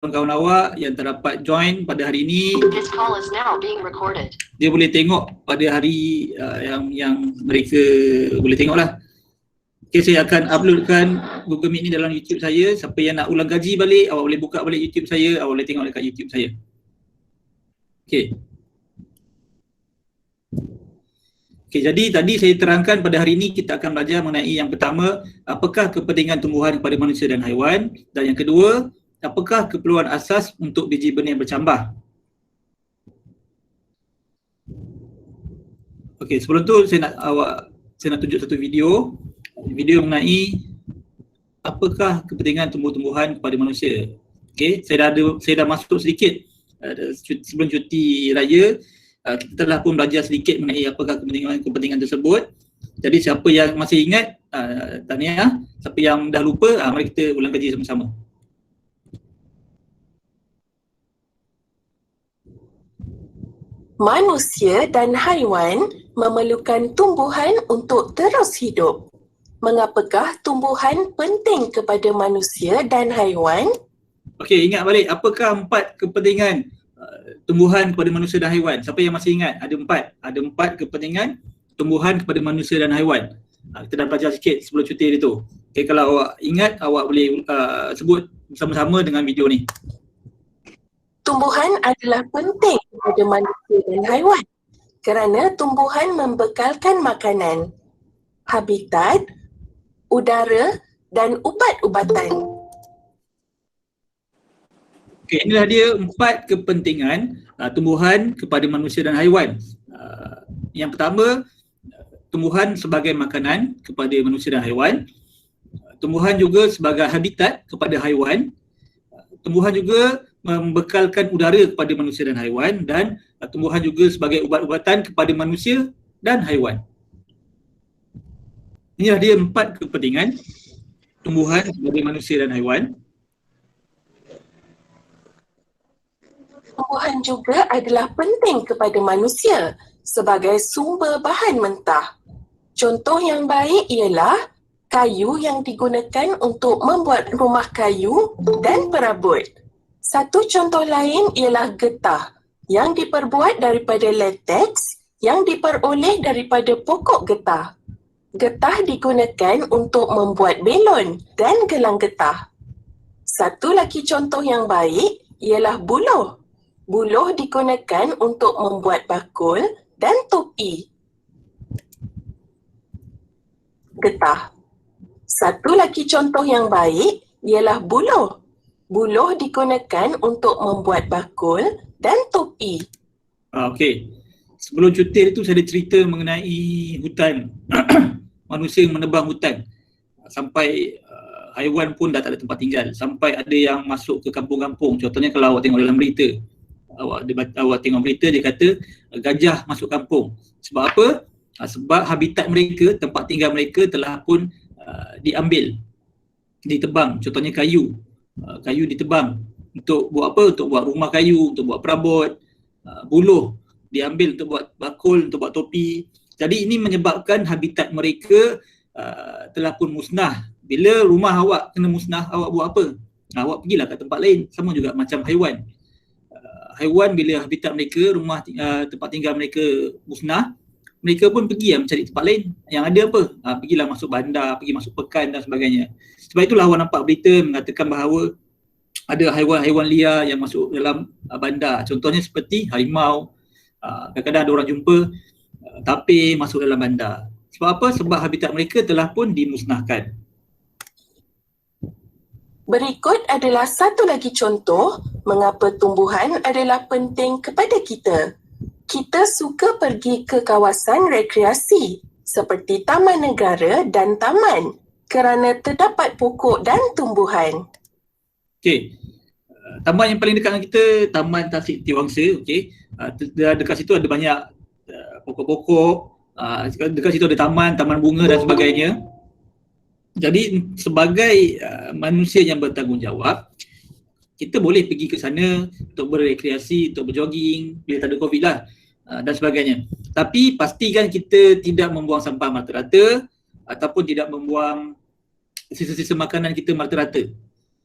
kawan-kawan awak yang terdapat join pada hari ini, dia boleh tengok pada hari yang mereka boleh tengoklah. Okay, saya akan uploadkan Google Meet ni dalam YouTube saya. Siapa yang nak ulang kaji balik, awak boleh buka balik YouTube saya, awak boleh tengok dekat YouTube saya. Okay. Okay, jadi tadi saya terangkan pada hari ini kita akan belajar mengenai yang pertama, apakah kepentingan tumbuhan kepada manusia dan haiwan, dan yang kedua, apakah keperluan asas untuk biji benih bercambah. Okey, sebelum tu saya nak tunjuk satu video mengenai apakah kepentingan tumbuh-tumbuhan kepada manusia. Okey, saya dah masuk sedikit sebelum cuti raya. Kita telah pun belajar sedikit mengenai apakah kepentingan tersebut. Jadi siapa yang masih ingat, tahniah. Siapa yang dah lupa, mari kita ulang kaji sama-sama. Manusia dan haiwan memerlukan tumbuhan untuk terus hidup. Mengapakah tumbuhan penting kepada manusia dan haiwan? Okey, ingat balik apakah 4 kepentingan tumbuhan kepada manusia dan haiwan? Siapa yang masih ingat? Ada 4. Ada 4 kepentingan tumbuhan kepada manusia dan haiwan. Kita dah belajar sikit sebelum cuti itu. Okey, kalau awak ingat, awak boleh sebut bersama-sama dengan video ni. Tumbuhan adalah penting kepada manusia dan haiwan kerana tumbuhan membekalkan makanan, habitat, udara dan ubat-ubatan. Okey, inilah dia 4 kepentingan tumbuhan kepada manusia dan haiwan. Yang pertama, tumbuhan sebagai makanan kepada manusia dan haiwan. Tumbuhan juga sebagai habitat kepada haiwan. Tumbuhan juga membekalkan udara kepada manusia dan haiwan, dan tumbuhan juga sebagai ubat-ubatan kepada manusia dan haiwan. Inilah dia 4 kepentingan tumbuhan kepada manusia dan haiwan. Tumbuhan juga adalah penting kepada manusia sebagai sumber bahan mentah. Contoh yang baik ialah kayu yang digunakan untuk membuat rumah kayu dan perabot. Satu contoh lain ialah getah yang diperbuat daripada lateks yang diperoleh daripada pokok getah. Getah digunakan untuk membuat belon dan gelang getah. Satu lagi contoh yang baik ialah buluh. Buluh digunakan untuk membuat bakul dan topi. Getah. Satu lagi contoh yang baik ialah buluh. Buluh digunakan untuk membuat bakul dan topi. Okey. Sebelum cuti itu saya ada cerita mengenai hutan. Manusia menebang hutan. Sampai haiwan pun dah tak ada tempat tinggal. Sampai ada yang masuk ke kampung-kampung. Contohnya kalau awak tengok dalam berita. Awak tengok berita dia kata gajah masuk kampung. Sebab apa? Sebab habitat mereka, tempat tinggal mereka telah pun diambil, ditebang. Contohnya kayu. Kayu ditebang untuk buat apa? Untuk buat rumah kayu, untuk buat perabot. Buluh diambil untuk buat bakul, untuk buat topi. Jadi ini menyebabkan habitat mereka telah pun musnah. Bila rumah awak kena musnah, awak buat apa? Awak pergilah ke tempat lain. Sama juga macam haiwan. Haiwan bila habitat mereka, rumah tempat tinggal mereka musnah, mereka pun pergi mencari tempat lain. Yang ada apa? Pergilah masuk bandar, pergi masuk pekan dan sebagainya. Sebab itulah awak nampak berita mengatakan bahawa ada haiwan-haiwan liar yang masuk dalam bandar. Contohnya seperti harimau. Kadang-kadang ada orang jumpa tapir masuk dalam bandar. Sebab apa? Sebab habitat mereka telah pun dimusnahkan. Berikut adalah satu lagi contoh mengapa tumbuhan adalah penting kepada kita. Kita suka pergi ke kawasan rekreasi seperti taman negara dan taman kerana terdapat pokok dan tumbuhan. Okey. Taman yang paling dekat dengan kita, Taman Tasik Tiwangsa. Okey. Dekat situ ada banyak pokok-pokok. Dekat situ ada taman bunga dan sebagainya. Jadi sebagai manusia yang bertanggungjawab, kita boleh pergi ke sana untuk berrekreasi, untuk berjoging bila tak ada COVID lah dan sebagainya. Tapi pastikan kita tidak membuang sampah merata-rata ataupun tidak membuang sisa-sisa makanan kita merata-rata.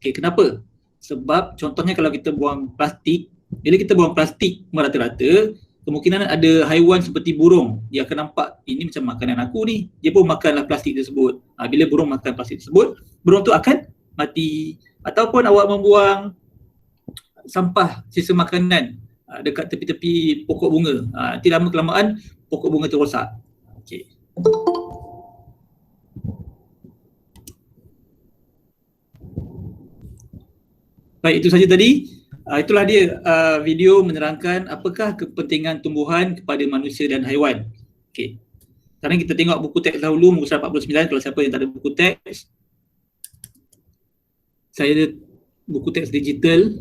Okay, kenapa? Sebab contohnya kalau kita buang plastik, bila kita buang plastik merata-rata, kemungkinan ada haiwan seperti burung, dia akan nampak ini macam makanan aku ni, dia pun makanlah plastik tersebut. Bila burung makan plastik tersebut, burung tu akan mati. Ataupun awak membuang sampah sisa makanan dekat tepi-tepi pokok bunga, nanti lama kelamaan pokok bunga tu rosak. Okey. Baik, itu saja tadi. Itulah dia video menerangkan apakah kepentingan tumbuhan kepada manusia dan haiwan. Okey. Sekarang kita tengok buku teks dahulu, muka 49. Kalau siapa yang tak ada buku teks, saya ada buku teks digital.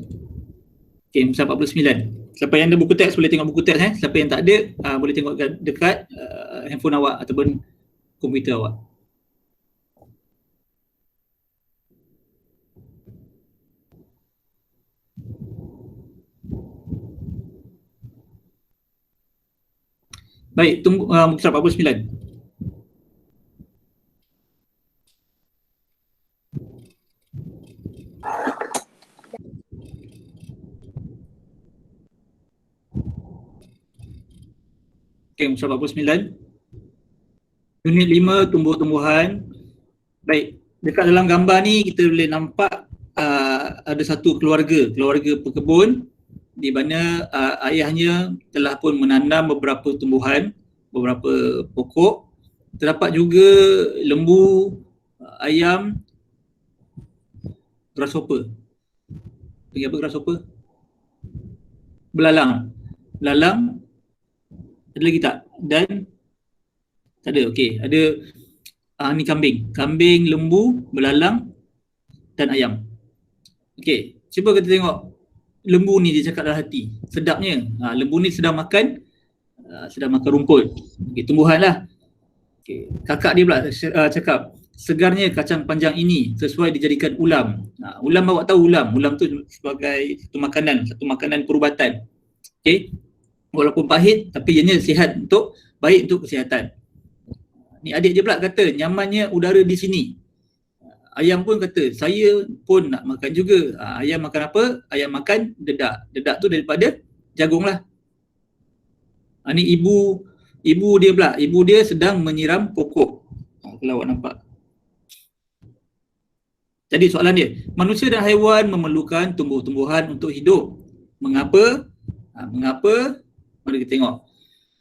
Okey, muka 49. Siapa yang ada buku teks boleh tengok buku teks. Siapa yang tak ada, boleh tengok dekat handphone awak ataupun komputer awak. Baik, tunggu muka 49. Okey, muka 49. Unit 5, tumbuh-tumbuhan. Baik, dekat dalam gambar ni kita boleh nampak ada satu keluarga pekebun di mana ayahnya telah pun menanam beberapa tumbuhan, beberapa pokok. Terdapat juga lembu, ayam, grasshopper. Panggil apa grasshopper? Belalang. Belalang. Ada lagi tak? Dan tak ada. Okey, ada ni kambing. Kambing, lembu, belalang dan ayam. Okey, cuba kita tengok lembu ni, dia cakap dalam hati. Sedapnya. Lembu ni sedang makan rumput. Okey, tumbuhan lah. Okey, kakak dia pula cakap, segarnya kacang panjang ini sesuai dijadikan ulam. Ulam, awak tahu ulam. Ulam tu sebagai satu makanan perubatan. Okey. Walaupun pahit tapi ianya sihat, baik untuk kesihatan. Ni adik dia pula kata nyamannya udara di sini. Ayam pun kata saya pun nak makan juga. Ayam makan apa? Ayam makan dedak. Dedak tu daripada jagung lah. Ni ibu dia pula. Ibu dia sedang menyiram pokok. Kalau awak nampak. Jadi soalan dia, manusia dan haiwan memerlukan tumbuh-tumbuhan untuk hidup. Mengapa? Mengapa? Mari kita tengok.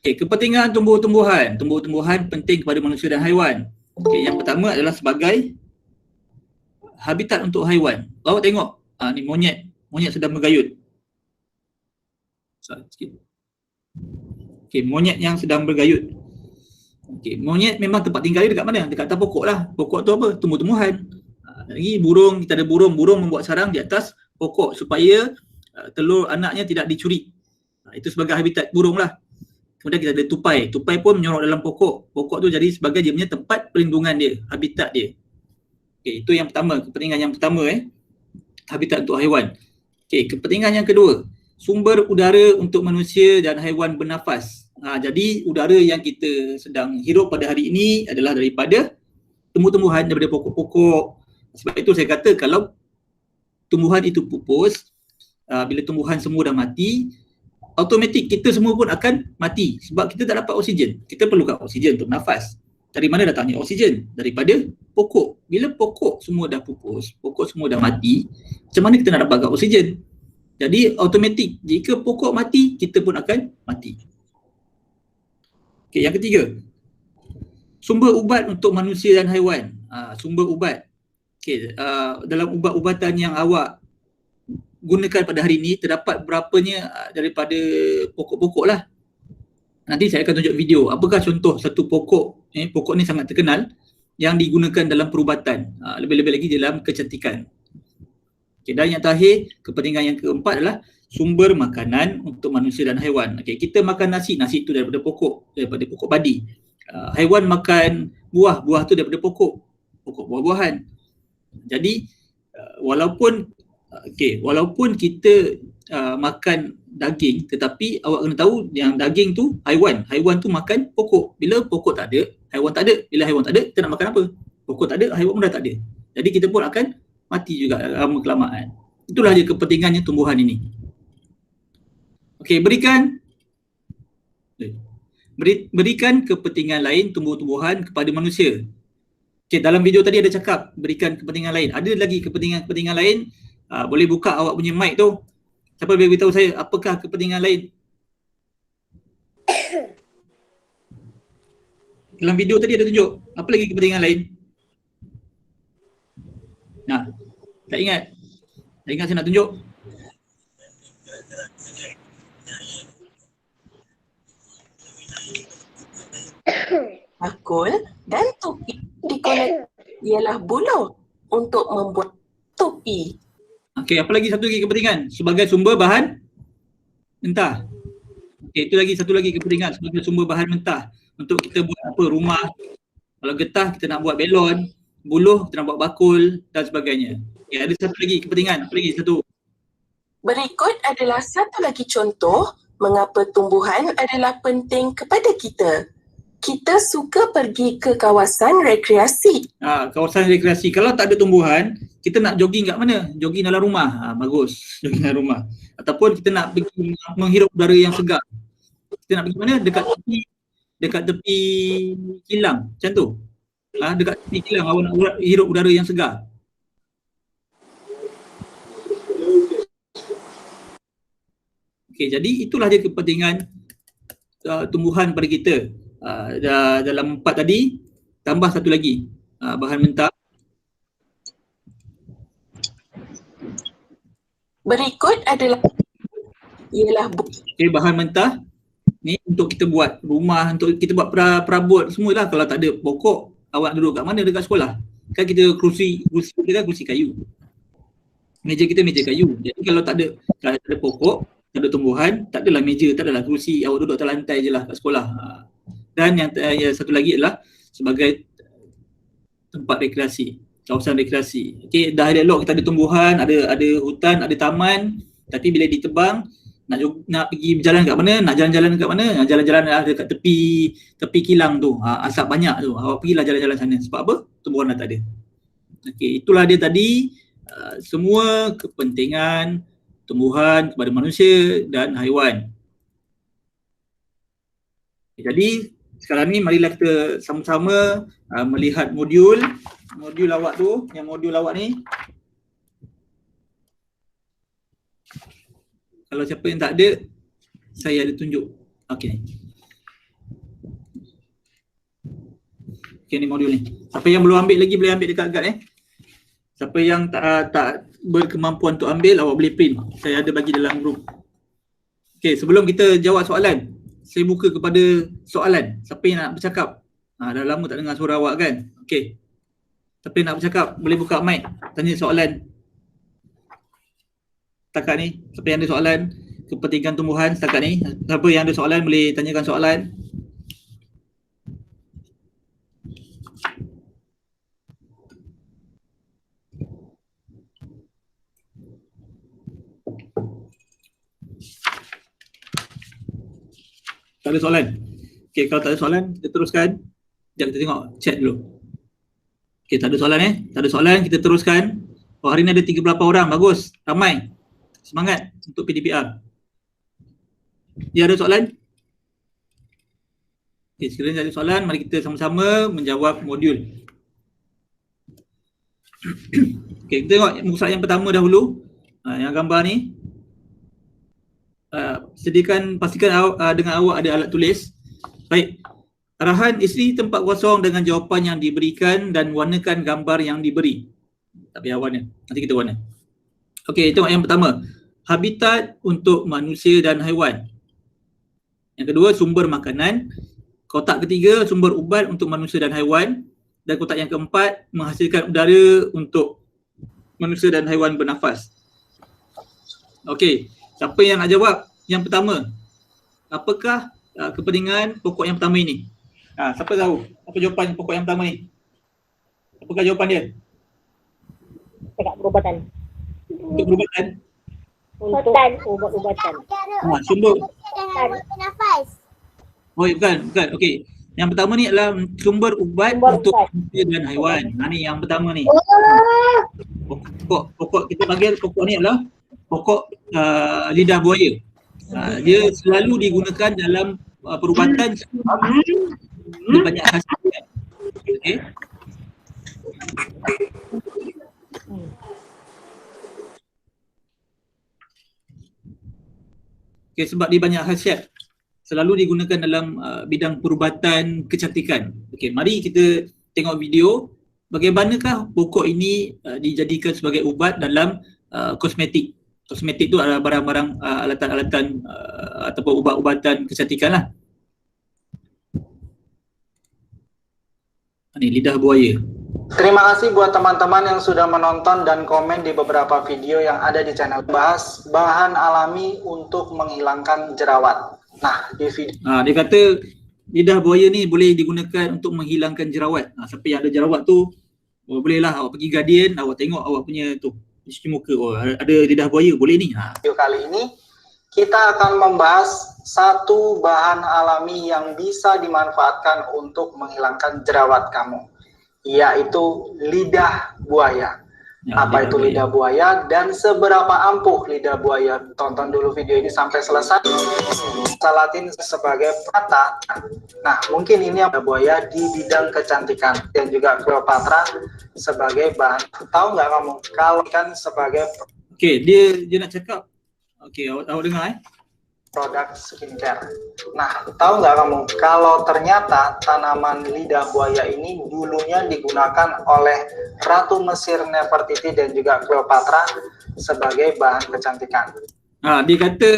Okey, kepentingan tumbuh-tumbuhan. Tumbuh-tumbuhan penting kepada manusia dan haiwan. Okey, yang pertama adalah sebagai habitat untuk haiwan. Awak tengok, ni monyet. Monyet sedang bergayut. Okey, monyet yang sedang bergayut. Okey, monyet memang tempat tinggal dia dekat mana? Dekat atas pokok lah. Pokok tu apa? Tumbuh-tumbuhan. Lagi burung, kita ada burung. Burung membuat sarang di atas pokok supaya telur anaknya tidak dicuri. Itu sebagai habitat burung lah. Kemudian kita ada tupai. Tupai pun menyorok dalam pokok. Pokok tu jadi sebagai dia punya tempat perlindungan dia, habitat dia. Okey, itu yang pertama, kepentingan yang pertama habitat untuk haiwan. Okey, kepentingan yang kedua, sumber udara untuk manusia dan haiwan bernafas. Jadi udara yang kita sedang hirup pada hari ini adalah daripada tumbuh-tumbuhan, daripada pokok-pokok. Sebab itu saya kata kalau tumbuhan itu pupus, bila tumbuhan semua dah mati, automatik kita semua pun akan mati sebab kita tak dapat oksigen. Kita perlukan oksigen untuk nafas. Dari mana datangnya oksigen? Daripada pokok. Bila pokok semua dah pupus, pokok semua dah mati, macam mana kita nak dapatkan oksigen? Jadi automatik jika pokok mati, kita pun akan mati. Okey, yang ketiga, sumber ubat untuk manusia dan haiwan. Sumber ubat. Okey, dalam ubat-ubatan yang awak gunakan pada hari ini, terdapat berapanya daripada pokok-pokok lah. Nanti saya akan tunjuk video apakah contoh satu pokok, pokok ni sangat terkenal yang digunakan dalam perubatan, lebih-lebih lagi dalam kecantikan. Okay, dan yang terakhir, kepentingan yang keempat adalah sumber makanan untuk manusia dan haiwan. Okay, kita makan nasi itu daripada pokok padi. Haiwan makan buah tu daripada pokok buah-buahan. Jadi walaupun kita makan daging, tetapi awak kena tahu yang daging tu haiwan tu makan pokok. Bila pokok tak ada, haiwan tak ada. Bila haiwan tak ada, kita nak makan apa? Pokok tak ada, haiwan pun dah tak ada. Jadi kita pun akan mati juga lama kelamaan. Itulah dia kepentingannya tumbuhan ini. Okey, berikan kepentingan lain tumbuh-tumbuhan kepada manusia. Okey, dalam video tadi ada cakap berikan kepentingan lain. Ada lagi kepentingan lain. Boleh buka awak punya mic tu. Siapa boleh beritahu saya apakah kepentingan lain? Dalam video tadi ada tunjuk. Apa lagi kepentingan lain? Nah, tak ingat? Tak ingat saya nak tunjuk? Bakul dan topi digunakan ialah buluh untuk membuat topi. Okey, apa lagi satu lagi kepentingan? Sebagai sumber bahan mentah. Okey, itu lagi satu lagi kepentingan sebagai sumber bahan mentah. Untuk kita buat apa? Rumah. Kalau getah kita nak buat belon, buluh kita nak buat bakul dan sebagainya. Okey, ada satu lagi kepentingan. Apa lagi satu? Berikut adalah satu lagi contoh mengapa tumbuhan adalah penting kepada kita. Kita suka pergi ke kawasan rekreasi. Kawasan rekreasi. Kalau tak ada tumbuhan, kita nak jogging kat mana? Jogging dalam rumah. Bagus. Jogging dalam rumah. Ataupun kita nak pergi menghirup udara yang segar. Kita nak pergi mana? Dekat tepi kilang. Macam tu. Dekat tepi kilang awak nak hirup udara yang segar. Okey, jadi itulah dia kepentingan tumbuhan pada kita. Dalam 4 tadi, tambah satu lagi, bahan mentah. Berikut ialah bahan mentah ni untuk kita buat rumah, untuk kita buat perabot semualah. Kalau tak ada pokok, awak duduk kat mana? Dekat sekolah. Kan kita kerusi kita kan kerusi kayu. Meja kita meja kayu. Jadi kalau tak ada pokok, tak ada tumbuhan, tak adalah meja, tak adalah kerusi, awak duduk atas lantai je lah kat sekolah. Dan yang satu lagi adalah sebagai tempat rekreasi, kawasan rekreasi. Okey, dah ada elok kita ada tumbuhan, ada hutan, ada taman, tapi bila ditebang nak pergi berjalan kat mana, nak jalan-jalan kat mana, jalan-jalan dekat tepi kilang tu, asap banyak tu, awak pergilah jalan-jalan sana. Sebab apa? Tumbuhan dah tak ada. Okey, itulah dia tadi semua kepentingan tumbuhan kepada manusia dan haiwan. Jadi sekarang ni marilah kita sama-sama melihat modul awak tu, yang modul awak ni. Kalau siapa yang tak ada, saya ada tunjuk. Okey. Okey, ni modul ni. Siapa yang belum ambil lagi boleh ambil dekat-dekat Siapa yang tak berkemampuan untuk ambil, awak boleh print. Saya ada bagi dalam grup. Okey, sebelum kita jawab soalan, saya buka kepada soalan. Siapa yang nak bercakap? Dah lama tak dengar suara awak kan? Okey. Siapa yang nak bercakap, boleh buka mic, tanya soalan. Setakat ni, siapa yang ada soalan kepentingan tumbuhan setakat ni? Siapa yang ada soalan boleh tanyakan soalan. Tak ada soalan? Okey, kalau tak ada soalan, kita teruskan. Sekejap kita tengok chat dulu. Okey, tak ada soalan Tak ada soalan, kita teruskan. Hari ni ada 38 orang, bagus, ramai. Semangat untuk PDPR. Dia ada soalan? Okey, sekiranya ada soalan, mari kita sama-sama menjawab modul. Okey, kita tengok muka yang pertama dahulu. Yang gambar ni. Pastikan dengan awak ada alat tulis. Baik. Arahan isi tempat kosong dengan jawapan yang diberikan dan warnakan gambar yang diberi. Tak payah warna, nanti kita warna. Okey, tengok yang pertama. Habitat untuk manusia dan haiwan. Yang kedua, sumber makanan. Kotak ketiga, sumber ubat untuk manusia dan haiwan. Dan kotak yang keempat, menghasilkan udara untuk manusia dan haiwan bernafas. Okey, siapa yang nak jawab yang pertama? Apakah kepentingan pokok yang pertama ini? Siapa tahu apa jawapan pokok yang pertama ni? Apakah jawapan dia? Dekat perubatan. Untuk perubatan? Untuk ubat-ubatan. Sumber. Nafas. Oh, bukan. Okey. Yang pertama ni adalah sumber ubat untuk manusia dan haiwan. Ni yang pertama ni. Pokok kita panggil pokok ni adalah pokok lidah buaya. Dia selalu digunakan dalam perubatan sebab dia banyak khasiat. Okey. Okay, sebab dia banyak khasiat, selalu digunakan dalam bidang perubatan kecantikan. Okey, mari kita tengok video bagaimanakah pokok ini dijadikan sebagai ubat dalam kosmetik. Kosmetik tu adalah barang-barang alatan-alatan ataupun ubat-ubatan kecantikan lah. Ini lidah buaya. Terima kasih buat teman-teman yang sudah menonton dan komen di beberapa video yang ada di channel. Bahas bahan alami untuk menghilangkan jerawat. Nah, di video Dia kata lidah buaya ni boleh digunakan untuk menghilangkan jerawat. Siapa yang ada jerawat tu, bolehlah awak pergi Guardian, awak tengok awak punya tu cuci muka, ada lidah buaya, boleh ni. video kali ini kita akan membahas satu bahan alami yang bisa dimanfaatkan untuk menghilangkan jerawat kamu, yaitu lidah buaya. Apa itu lidah buaya dan seberapa ampuh lidah buaya? Tonton dulu video ini sampai selesai. Salatin sebagai kata. Nah, mungkin ini yang lidah buaya di bidang kecantikan, dan juga Cleopatra sebagai bahan. Tahu nggak kamu kalau kan sebagai dia nak cakap. Awak dengar produk skincare. Nah, tahu nggak kamu kalau ternyata tanaman lidah buaya ini dulunya digunakan oleh Ratu Mesir Nefertiti dan juga Cleopatra sebagai bahan kecantikan. Dia kata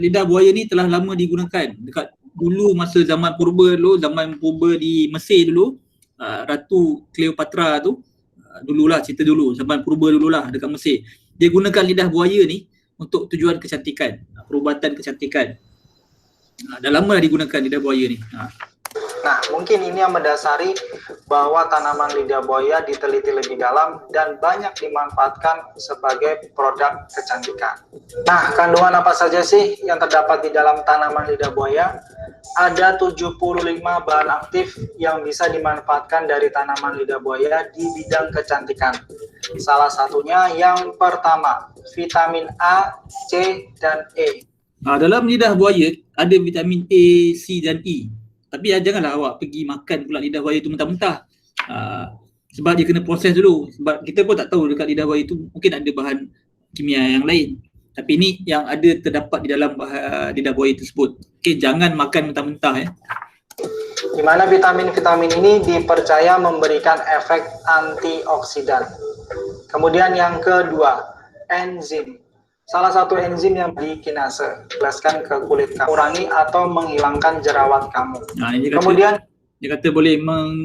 lidah buaya ni telah lama digunakan dekat dulu masa zaman purba dulu, zaman purba di Mesir dulu. Ratu Cleopatra tu dululah, cerita dulu, zaman purba dululah dekat Mesir. Dia gunakan lidah buaya ni untuk tujuan kecantikan, perubatan kecantikan. Dah lama dah digunakan lidah buaya ni. Nah, mungkin ini yang mendasari bahwa tanaman lidah buaya diteliti lebih dalam dan banyak dimanfaatkan sebagai produk kecantikan. Nah, kandungan apa saja sih yang terdapat di dalam tanaman lidah buaya? Ada 75 bahan aktif yang bisa dimanfaatkan dari tanaman lidah buaya di bidang kecantikan. Salah satunya yang pertama, vitamin A, C, dan E. Dalam lidah buaya ada vitamin A, C dan E. Tapi janganlah awak pergi makan pula lidah buaya tu mentah-mentah. Sebab dia kena proses dulu. Sebab kita pun tak tahu dekat lidah buaya tu mungkin ada bahan kimia yang lain. Tapi ini yang ada terdapat di dalam lidah buaya tersebut. Okey, jangan makan mentah-mentah Di mana vitamin-vitamin ini dipercaya memberikan efek antioksidan. Kemudian yang kedua, enzim. Salah satu enzim yang di kinase, jelaskan ke kulit kamu, kurangi atau menghilangkan jerawat kamu. Kemudian dia kata boleh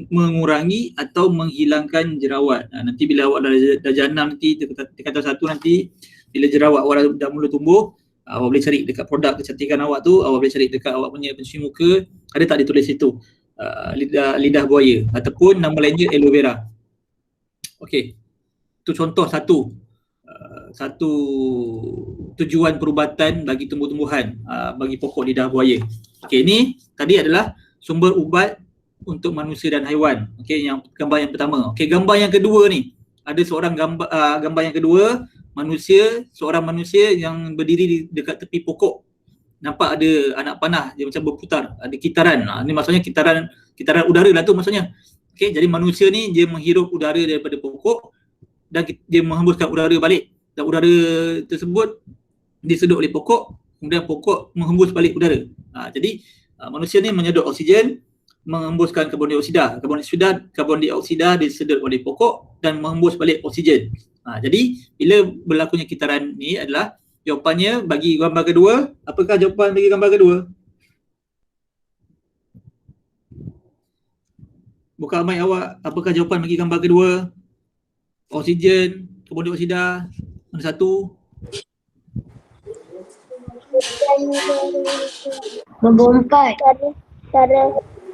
mengurangi atau menghilangkan jerawat. Nanti bila awak dah janam nanti, dia kata satu nanti bila jerawat awak dah mula tumbuh, awak boleh cari dekat produk kecantikan awak tu, awak boleh cari dekat awak punya pencuci muka, ada tak ditulis situ lidah buaya ataupun nama lainnya aloe vera. Okey, itu contoh satu tujuan perubatan bagi tumbuh-tumbuhan, bagi pokok lidah buaya. Okey, ini tadi adalah sumber ubat untuk manusia dan haiwan. Okey, yang gambar yang pertama. Okey, gambar yang kedua ni, ada seorang gambar yang kedua, seorang manusia yang berdiri dekat tepi pokok. Nampak ada anak panah, dia macam berputar, ada kitaran. Ini maksudnya kitaran udara lah tu maksudnya. Okey, jadi manusia ni dia menghirup udara daripada pokok dan dia menghembuskan udara balik. Dan udara tersebut disedut oleh pokok, kemudian pokok menghembus balik udara. Jadi manusia ni menyedut oksigen, menghembuskan karbon dioksida disedut oleh pokok dan menghembus balik oksigen. Jadi bila berlakunya kitaran ni adalah jawapannya bagi gambar kedua. Apakah jawapan bagi gambar kedua? Buka mic awak. Apakah jawapan bagi gambar kedua? Oksigen, karbon dioksida, mana satu? Nombor 4.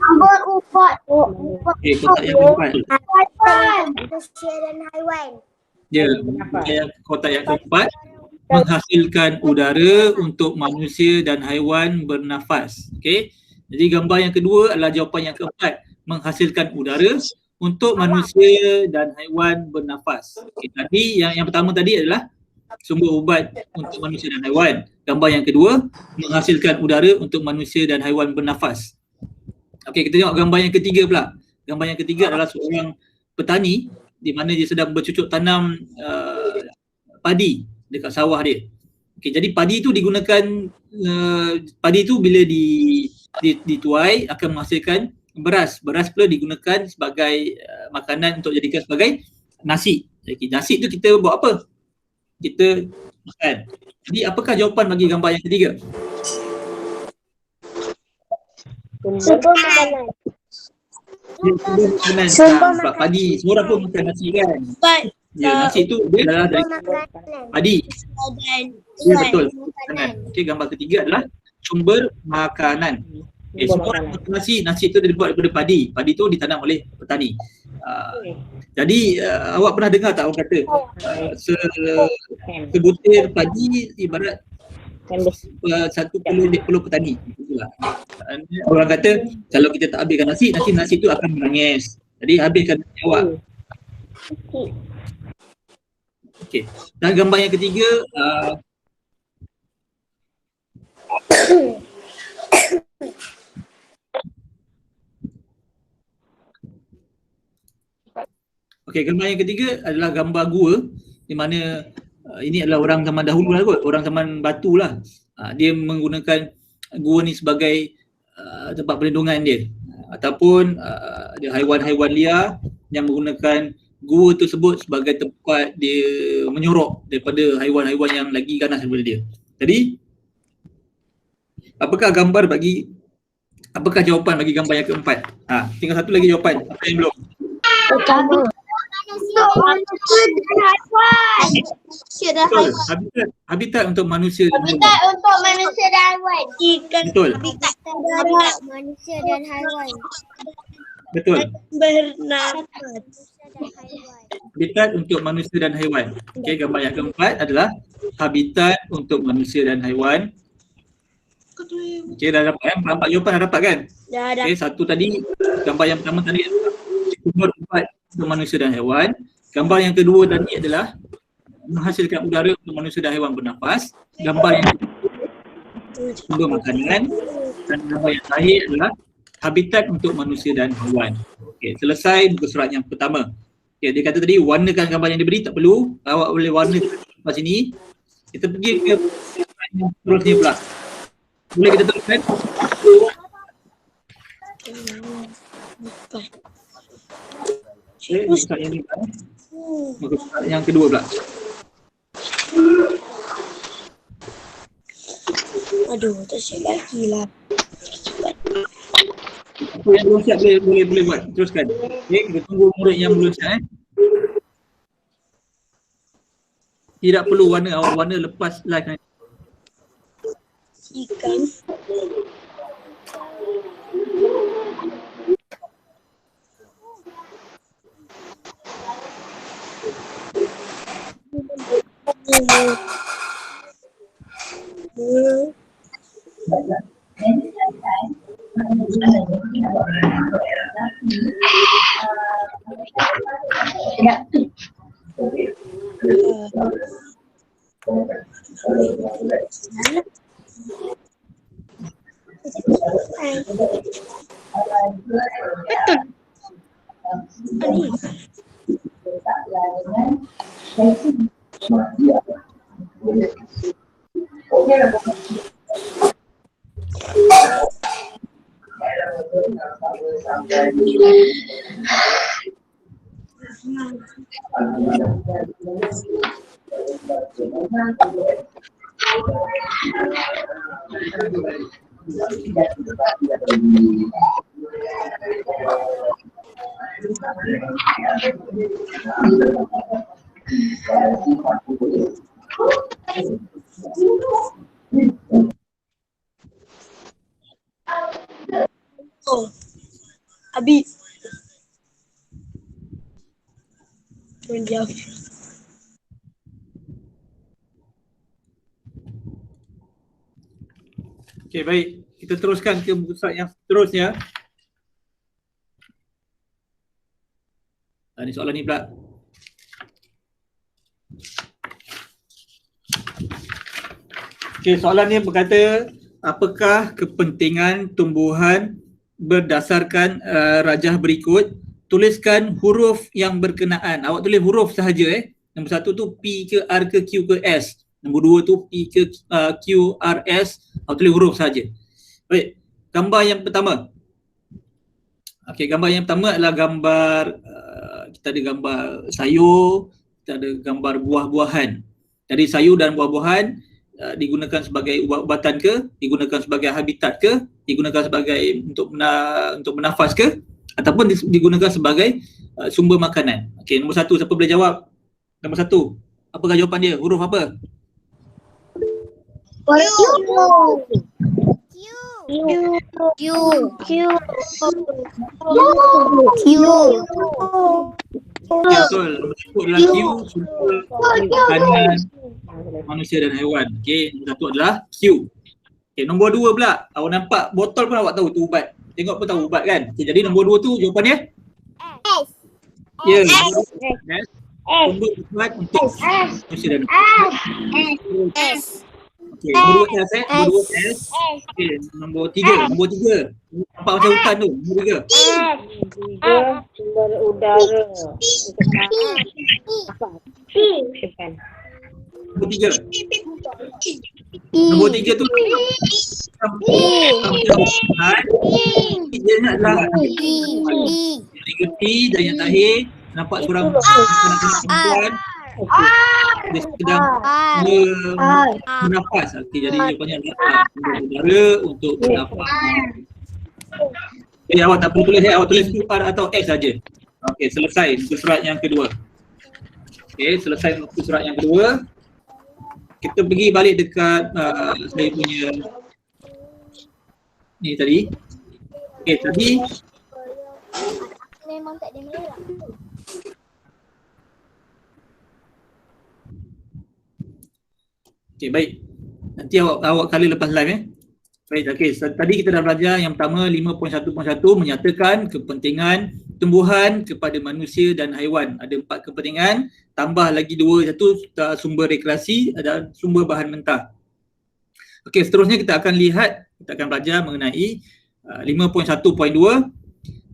Nombor 4. Okey, kotak yang keempat. Manusia dan haiwan. Kotak yang keempat, menghasilkan udara untuk manusia dan haiwan bernafas. Okey. Jadi gambar yang kedua adalah jawapan yang keempat, menghasilkan udara untuk manusia dan haiwan bernafas. Okay, tadi yang pertama tadi adalah sumber ubat untuk manusia dan haiwan. Gambar yang kedua, menghasilkan udara untuk manusia dan haiwan bernafas. Okey, kita tengok gambar yang ketiga pula. Gambar yang ketiga adalah seorang petani di mana dia sedang bercucuk tanam padi dekat sawah dia. Okey, jadi padi tu digunakan padi tu bila dituai akan menghasilkan beras. Beras pula digunakan sebagai makanan untuk jadikan sebagai nasi. Jadi nasi tu kita buat apa? Kita makan. Jadi apakah jawapan bagi gambar yang ketiga? Sumber makanan. Sebab padi, semua orang pun makan nasi kan? Ya, nasi tu dia adalah dari padi. Ya, betul. Makanan. Okey, gambar ketiga adalah sumber makanan. Okay, semua orang makan nasi, nasi tu dibuat daripada padi. Padi tu ditanam oleh petani. Jadi awak pernah dengar tak orang kata sebutir padi ibarat satu peluh petani. Itulah. Orang kata kalau kita tak habiskan nasi, nanti nasi tu akan menangis. Jadi habiskan nasi awak. Okey. Dan gambar yang ketiga okey, gambar yang ketiga adalah gambar gua di mana ini adalah orang zaman dahulu lah kot, orang zaman batu lah. Dia menggunakan gua ni sebagai tempat perlindungan dia ataupun ada haiwan-haiwan liar yang menggunakan gua tersebut sebagai tempat dia menyorok daripada haiwan-haiwan yang lagi ganas daripada dia. Jadi apakah jawapan bagi gambar yang keempat? Tinggal satu lagi jawapan. Apa yang belum? Pertama. Habitat untuk manusia dan haiwan. Habitat untuk manusia dan haiwan. Betul. Habitat untuk manusia dan haiwan. Betul. Bernafas. Habitat untuk manusia dan haiwan. Okey, gambar yang keempat adalah habitat untuk manusia dan haiwan. Okey, dah dapat kan? Empat jawapan dah dapat kan? Dah. Okey, satu tadi, gambar yang pertama tadi adalah sumber ubat untuk manusia dan haiwan. Gambar yang kedua tadi adalah menghasilkan udara untuk manusia dan haiwan bernafas. Gambar yang kedua, sumber makanan. Dan gambar yang terakhir adalah habitat untuk manusia dan haiwan. Okey, selesai muka surat yang pertama. Okey, dia kata tadi warnakan gambar yang diberi, tak perlu. Awak boleh warna kat sini. Kita pergi ke yang seterusnya pula. Boleh kita teruskan? Okey, muka surat yang ni. Muka surat yang kedua pula. Aduh, tak siap lagi lah. Apa yang belum siap boleh buat. Teruskan. Okey, kita tunggu murid yang belum siap. Tidak perlu warna, awak warna lepas live nanti. Ikan. Oh, habis. Menjauh. Okey, baik. Kita teruskan ke muka surat yang seterusnya. Ini soalan ni pula. Okey, soalan ni berkata, apakah kepentingan tumbuhan berdasarkan rajah berikut? Tuliskan huruf yang berkenaan. Awak tulis huruf sahaja Nombor 1 tu P ke R ke Q ke S. Nombor 2 tu P ke Q, R, S. Awak tulis huruf sahaja. Baik, gambar yang pertama. Okey, gambar yang pertama adalah gambar kita ada gambar sayur, kita ada gambar buah-buahan. Jadi sayur dan buah-buahan digunakan sebagai ubat-ubatan ke, digunakan sebagai habitat ke, digunakan sebagai untuk bernafas ke, ataupun digunakan sebagai sumber makanan. Okey, nombor 1 siapa boleh jawab? Nombor 1. Apakah jawapan dia? Huruf apa? Ya, betul. Nombor 1 adalah Q, sumber makanan manusia dan haiwan. Okey, nombor 1 adalah Q. Okey, nombor 2 pula. Awak nampak botol pun awak tahu tu ubat. Tengok pun tahu ubat kan? Okay, jadi nombor 2 tu jawapan dia? S. Ya, nombor 2. S. Sumber ubat untuk manusia dan haiwan. S. Okey, nombor 2 S. Nombor 2 S. Okey, nombor 3. Nombor 3. Nampak macam hutan tu. Nombor 3. Sumber udara. Nombor 3. Nombor 3 tu dia nak adalah P dan yang terakhir nampak seorang perempuan dia sedang bernafas. Okey, jadi jawapannya adalah udara untuk bernafas. Jadi awak tak perlu tulis awak tulis R atau X saja. Okey, selesai muka surat yang kedua. Okey, selesai muka surat yang kedua. Kita pergi balik dekat saya punya ni tadi. Okey, tadi memang tak ada merah. Okey, baik. Nanti awak kali lepas live Baik, okey. Tadi kita dah belajar yang pertama 5.1.1 menyatakan kepentingan tumbuhan kepada manusia dan haiwan. Ada 4 kepentingan, tambah lagi 2, satu sumber rekreasi dan sumber bahan mentah. Okey, seterusnya kita akan belajar mengenai 5.1.2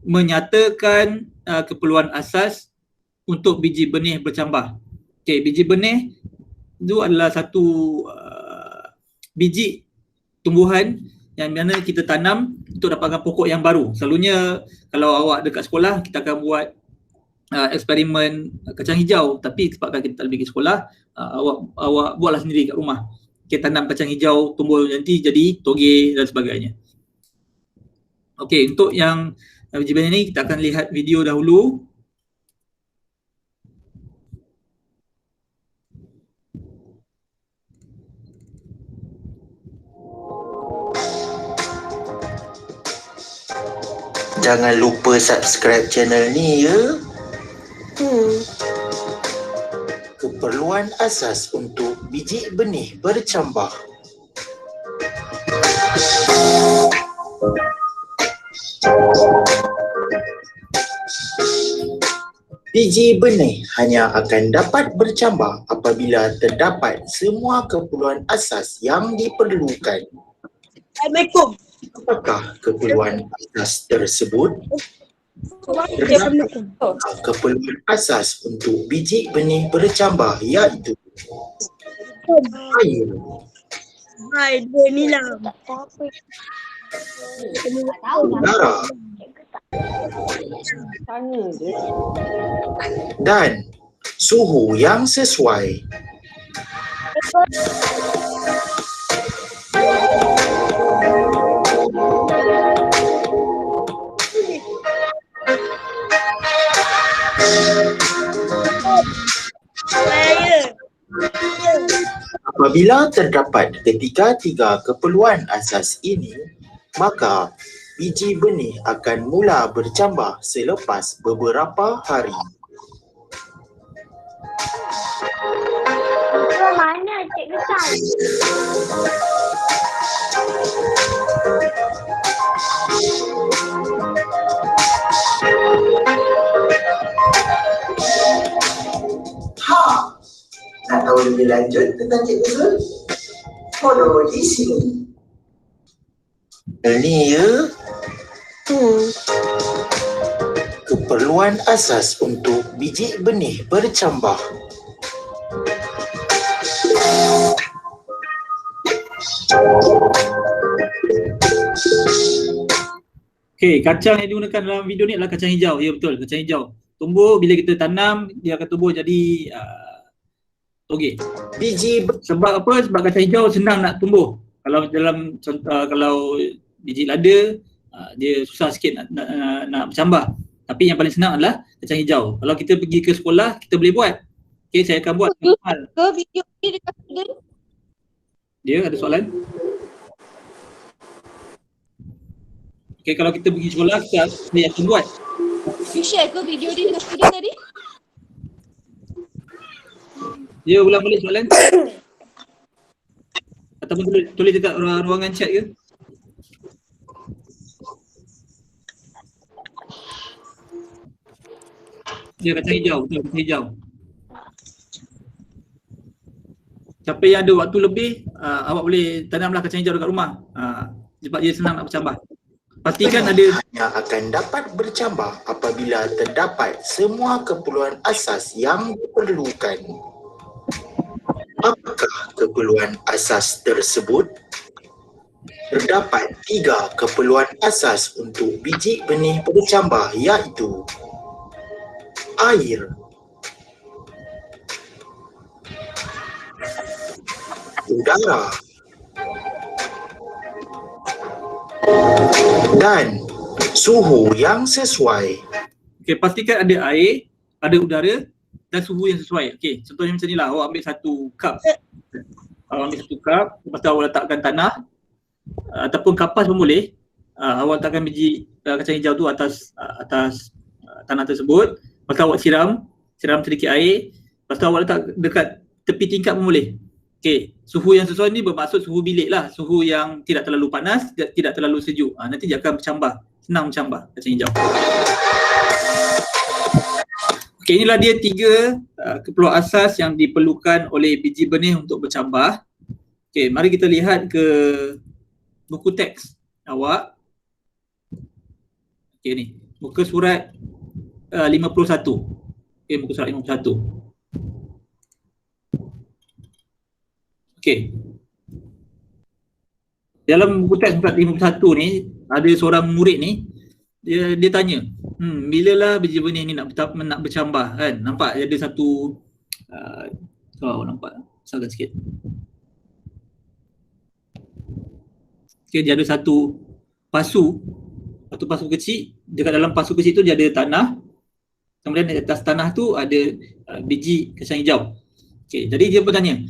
menyatakan keperluan asas untuk biji benih bercambah. Okey, biji benih itu adalah satu biji tumbuhan yang mana kita tanam untuk dapatkan pokok yang baru. Selalunya kalau awak dekat sekolah kita akan buat eksperimen kacang hijau, tapi sebabkan kita tak boleh pergi sekolah, awak buatlah sendiri kat rumah. Kita tanam kacang hijau, tumbuh nanti jadi toge dan sebagainya. Okey, untuk yang biji benih ni kita akan lihat video dahulu. Jangan lupa subscribe channel ni ya. Keperluan asas untuk biji benih bercambah. Biji benih hanya akan dapat bercambah apabila terdapat semua keperluan asas yang diperlukan. Assalamualaikum. Apakah keperluan asas tersebut? Keperluan asas untuk biji benih bercambah iaitu air, Hai, dia ni lah. udara dan suhu yang sesuai. Apabila terdapat ketiga-tiga keperluan asas ini, maka biji benih akan mula bercambah selepas beberapa hari. Mana cikgu tahu? Boleh lanjut tentang Cikgu Zul? Follow di sini. Ini ya. Keperluan asas untuk biji benih bercambah. Okey, kacang yang digunakan dalam video ni adalah kacang hijau. Ya betul, kacang hijau. Tumbuh bila kita tanam, dia akan tumbuh jadi toge. Biji Sebab apa? Sebab kacang hijau senang nak tumbuh. Kalau dalam kalau biji lada, dia susah sikit nak bercambah. Tapi yang paling senang adalah kacang hijau. Kalau kita pergi ke sekolah, kita boleh buat. Okey, saya akan buat. Ke video ni dekat student? Dia ada soalan? Okey, kalau kita pergi sekolah, saya akan buat. You share ke video ni dengan student tadi? Dia ulang balik soalan. Ataupun tulis dekat ruangan chat ke? Dia kacang hijau, betul, kacang hijau. Siapa yang ada waktu lebih, awak boleh tanamlah kacang hijau dekat rumah. Sebab dia senang nak bercambah. Pastikan ada yang akan dapat bercambah apabila terdapat semua keperluan asas yang diperlukan. Apakah keperluan asas tersebut? Terdapat 3 keperluan asas untuk biji benih bercambah, iaitu air, udara dan suhu yang sesuai. Okey, pastikan ada air, ada udara dan suhu yang sesuai. Okey, contohnya macam ni lah, awak ambil satu cup. Awak ambil satu cup, lepas tu awak letakkan tanah ataupun kapas pun boleh. Awak letakkan biji kacang hijau tu atas tanah tersebut. Lepas tu awak siram sedikit air. Lepas tu awak letak dekat tepi tingkap pun boleh. Okey, suhu yang sesuai ni bermaksud suhu bilik lah. Suhu yang tidak terlalu panas, tidak terlalu sejuk. Nanti dia akan bercambah, senang bercambah kacang hijau. Okey, inilah dia 3 keperluan asas yang diperlukan oleh biji benih untuk bercambah. Okey, mari kita lihat ke buku teks awak. Okey ni, muka surat 51. Okey, muka surat 51. Okey. Dalam buku teks surat 51 ni, ada seorang murid ni, dia tanya, bilalah biji benih ni nak bercambah kan? Nampak ada satu nampak besarkan sikit. Okey, dia ada satu pasu kecil. Dekat dalam pasu kecil tu dia ada tanah. Kemudian di atas tanah tu ada biji kacang hijau. Okey, jadi dia bertanya,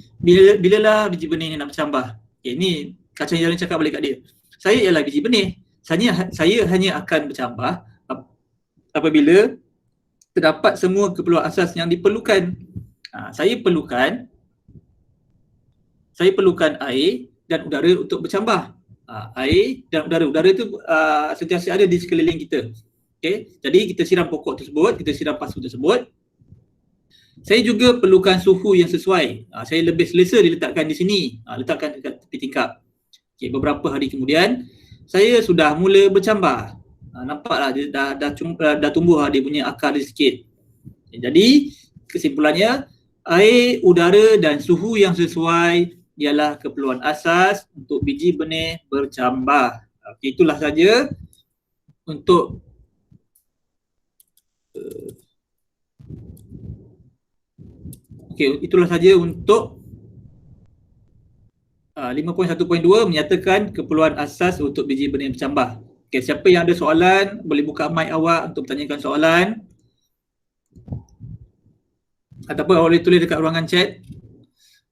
bilalah biji benih ni nak bercambah? Okey, ni kacang hijau ni cakap balik kat dia. Saya ialah biji benih. Saya hanya akan bercambah apabila terdapat semua keperluan asas yang diperlukan. Saya perlukan air dan udara untuk bercambah. Air dan udara itu sentiasa ada di sekeliling kita. Okey, jadi kita siram pokok tersebut, kita siram pasu tersebut. Saya juga perlukan suhu yang sesuai. Saya lebih selesa diletakkan di sini, letakkan dekat tepi tingkap. Okey, beberapa hari kemudian saya sudah mula bercambah. Nampaklah dia dah tumbuh dia punya akar dia sikit. Jadi kesimpulannya, air, udara dan suhu yang sesuai ialah keperluan asas untuk biji benih bercambah. Okey, itulah saja untuk itulah saja untuk 5.1.2 menyatakan keperluan asas untuk biji benih bercambah. Okey, siapa yang ada soalan boleh buka mic awak untuk bertanyakan soalan. Ataupun awak boleh tulis dekat ruangan chat.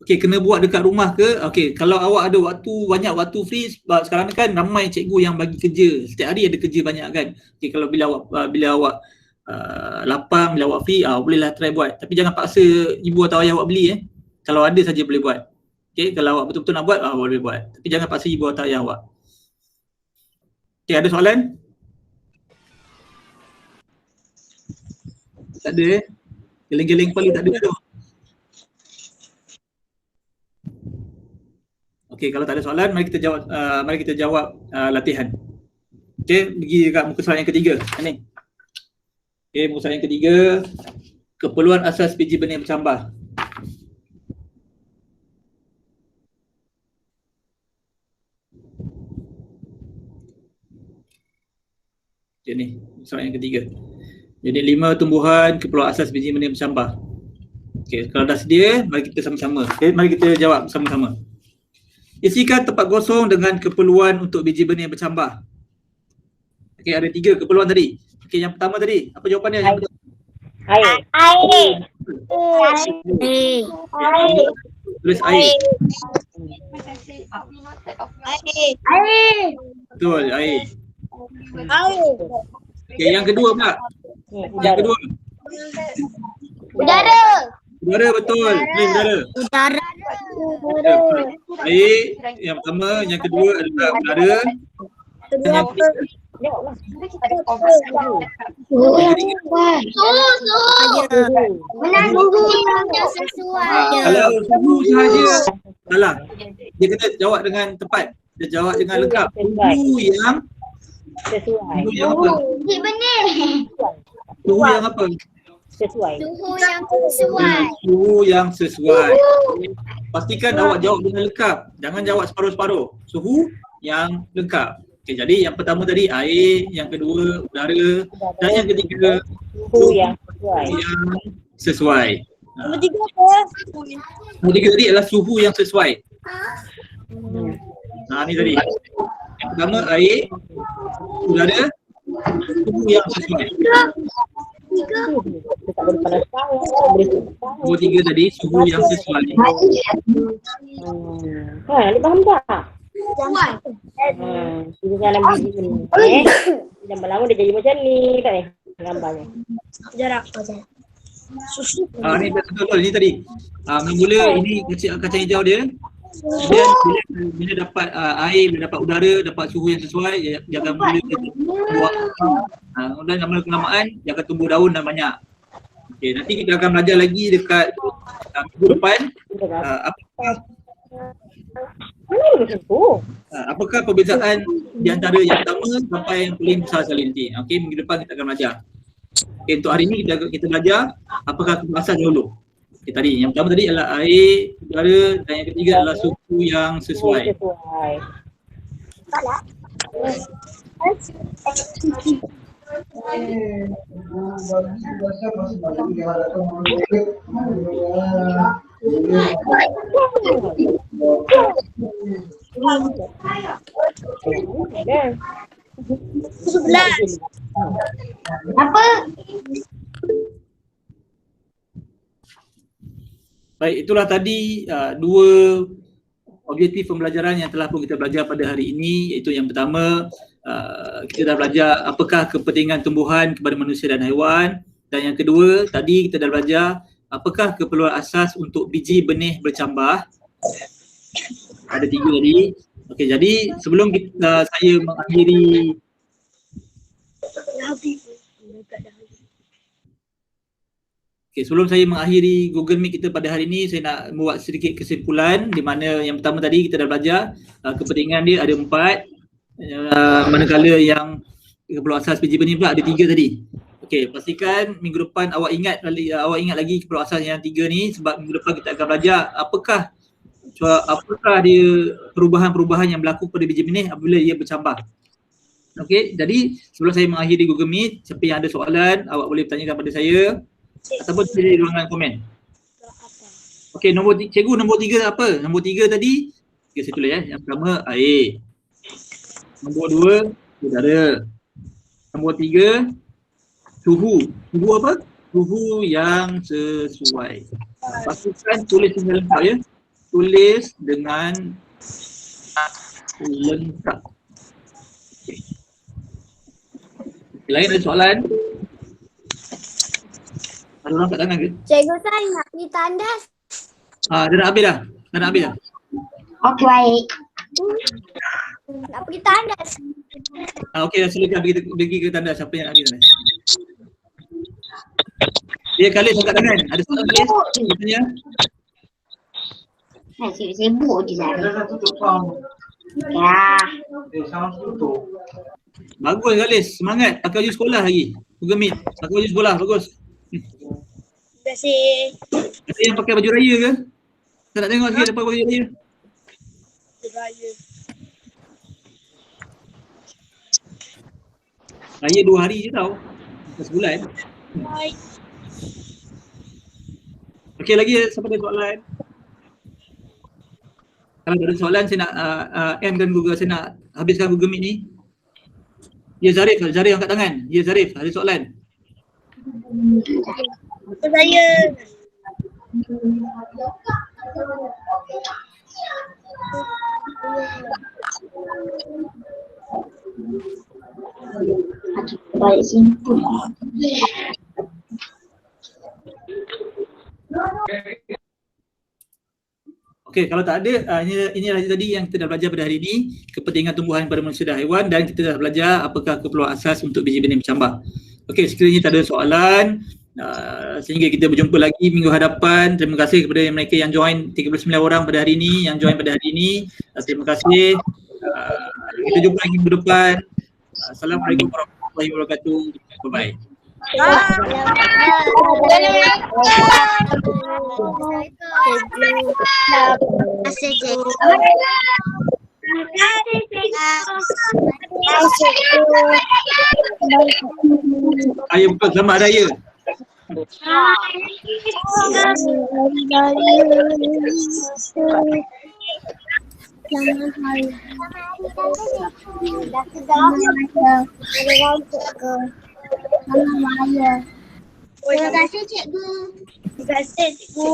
Okey, kena buat dekat rumah ke? Okey, kalau awak ada banyak waktu free, sebab sekarang ni kan ramai cikgu yang bagi kerja. Setiap hari ada kerja banyak kan. Okey, kalau bila awak lapang, bila awak free, bolehlah try buat. Tapi jangan paksa ibu atau ayah awak beli Kalau ada saja boleh buat. Okey, kalau awak betul-betul nak buat, boleh buat. Tapi jangan paksa ibu atau ayah awak. Okey, ada soalan? Tak ada Geleng-geleng kepala tak ada tu. Okey, kalau tak ada soalan, mari kita jawab latihan. Okey, pergi dekat muka soalan yang ketiga. Ni. Okey, muka soalan yang ketiga, keperluan asas biji benih bercambah. Okey ni, soalan yang ketiga. Jadi 5 tumbuhan keperluan asas biji benih bercambah. Okey, kalau dah sedia, mari kita sama-sama. Okey, mari kita jawab sama-sama. Isikan tempat kosong dengan keperluan untuk biji benih bercambah. Okey, ada 3 keperluan tadi. Okey, yang pertama tadi, apa jawapannya? Yang pertama. Air. Air. Tulis air. Air. Betul, air. Air. Okey, yang kedua pula. Yang kedua. Udara. Udara, betul. Udara. Udara. Air, yang pertama, yang kedua adalah udara. Dan yang ketiga, Benar suhu yang sesuai. kalau suhu sahaja salah. Dia kena jawab dengan tepat. Dia jawab dengan lengkap. Suhu yang Sesuai. suhu yang apa? Biji benih. Suhu yang apa? Sesuai. Suhu yang sesuai. Suhu yang sesuai. Pastikan awak jawab dengan lengkap. Jangan jawab separuh-separuh. Suhu yang lengkap. Okey, jadi yang pertama tadi air, yang kedua udara, dan yang ketiga Suhu yang sesuai. yang sesuai. Nombor 3 apa? Yang ketiga tadi adalah suhu yang sesuai. Ni tadi. Yang pertama air, udara, suhu yang sesuai. Dia tak boleh panas sangat, tak boleh panas. Nombor 3 tadi suhu yang sesuai. Adik faham tak? Sesuai. Kita dalam biji ni. Lama-lama dia jadi macam ni tak ni gambarnya. Jarak. Ni betul-betul ni tadi. Mula ini kacang hijau dia. Kemudian bila dapat air, bila dapat udara, dapat suhu yang sesuai, dia akan mula buah. Kemudian lama-kelamaan dia akan tumbuh daun dan banyak. Okey, nanti kita akan belajar lagi dekat minggu depan apakah perbezaan di antara yang pertama sampai yang paling besar sekali nanti. Okey, minggu depan kita akan belajar. Okey, untuk hari ini kita belajar apakah asas dahulu. Okey, tadi yang pertama tadi adalah air, udara, dan yang ketiga adalah suhu yang sesuai. Apa? Baik, itulah tadi dua objektif pembelajaran yang telah pun kita belajar pada hari ini, iaitu yang pertama kita dah belajar apakah kepentingan tumbuhan kepada manusia dan haiwan, dan yang kedua tadi kita dah belajar apakah keperluan asas untuk biji benih bercambah. Ada 3 tadi. Okey, jadi sebelum saya mengakhiri sebelum saya mengakhiri Google Meet kita pada hari ini, saya nak buat sedikit kesimpulan di mana yang pertama tadi kita dah belajar kepentingan dia ada 4, manakala yang keperluan asas biji benih pula ada 3 tadi. Okey, pastikan minggu depan awak ingat lagi keperluan asas yang 3 ni, sebab minggu depan kita akan belajar apakah dia perubahan-perubahan yang berlaku pada biji benih apabila ia bercambah. Okey, jadi sebelum saya mengakhiri Google Meet, siapa yang ada soalan awak boleh bertanyakan pada saya ataupun tulis di ruangan komen. Okey, cikgu nombor 3 apa? Nombor 3 tadi, saya tulis yang pertama air. Nombor 2 udara. Nombor 3 suhu. Suhu apa? Suhu yang sesuai. Pastikan tulis dengan lengkap ya. Tulis dengan lengkap. Okay. Lain ada soalan? Ada orang kat tangan ke? Cikgu saya nak pergi tandas. Dia nak habis dah? Dah nak habis dah? Okey, baik. Nak pergi tandas. Okey, silakan pergi ke tandas. Siapa yang nak pergi tandas? Dia Khalis angkat tangan. Ada soalan Khalis? Tanya. Sibuk je Zara. Ya. Bagus Galis, semangat. Pakai baju sekolah lagi. Google Meet. Pakai baju sekolah, bagus. Terima kasih. Ada yang pakai baju raya ke? Saya nak tengok sikit pakai baju raya. Raya 2 hari je tau. Bukan sebulan. Bye. Okey, lagi siapa ada soalan? Kalau ada soalan saya nak endkan Google, saya nak habiskan Google Meet ni. Ya Zarif angkat tangan. Ya Zarif, ada soalan? Saya. Baik simpul. Okey, kalau tak ada, inilah tadi yang kita dah belajar pada hari ini, kepentingan tumbuhan pada manusia dan haiwan, dan kita dah belajar apakah keperluan asas untuk biji benih bercambah. Okey, sekiranya tak ada soalan, sehingga kita berjumpa lagi minggu hadapan. Terima kasih kepada mereka yang join, 39 orang pada hari ini, yang join pada hari ini. Terima kasih. Kita jumpa lagi minggu depan. Assalamualaikum warahmatullahi wabarakatuh. Bye-bye. Raya bukan, selamat raya. Terima kasih cikgu. Terima kasih cikgu.